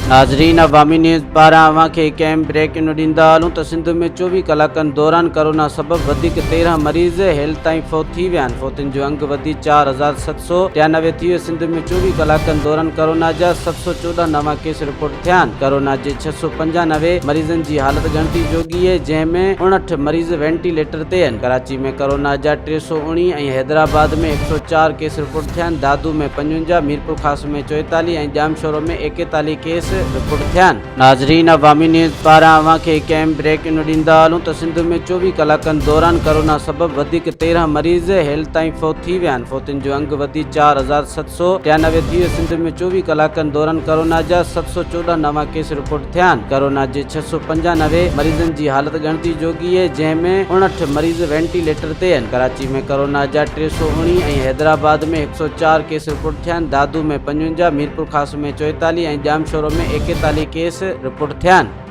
नाज़रीन, अवामी न्यूज़ पारां अवांखे कंहिं ब्रेक ॾींदा हलूं त सिंध में 24 कलाकनि दौरान कोरोना सबबि वधीक 13 मरीज़ हेल ताईं फ़ौत थी विया आहिनि। फ़ौतुनि जो अंग वधी 4793 थी वियो। सिंध में 24 कलाकनि दौरान कोरोना जा 714 नवां केस रिपोर्ट थिया आहिनि। कोरोना जे 695 मरीज़नि जी हालत ॻणिती जोगी आहे, जंहिंमें 59 मरीज़ वेंटिलेटर ते आहिनि। कराची में कोरोना जा 319 ऐं हैदराबाद में 104 केस रिपोर्ट थिया आहिनि। दादू में 55, मीरपुर ख़ास में 44 ऐं जामशोरो में 41 केस रिपोर्ट थिया आहिनि। नाज़रीन, अवामी न्यूज़ पारां अवांखे कंहिं ब्रेक ॾींदा हलूं त सिंध में 24 कलाकनि दौरान कोरोना सबबि वधीक 13 मरीज़ हेल ताईं फ़ौत थी विया आहिनि। फ़ौतुनि जो अंग वधी 4793 थी वियो। सिंध में 24 कलाकनि दौरान कोरोना जा 714 नवां केस रिपोर्ट थिया आहिनि। कोरोना जे 695 मरीज़नि जी हालत ॻणिती जोगी आहे, जंहिंमें 59 मरीज़ वेंटिलेटर ते आहिनि। कराची में कोरोना जा 319 ऐं हैदराबाद में 104 केस रिपोर्ट थिया आहिनि। दादू में 55, मीरपुर ख़ास में 44 ऐं जामशोरो में 41 केस रिपोर्ट थिया आहिनि।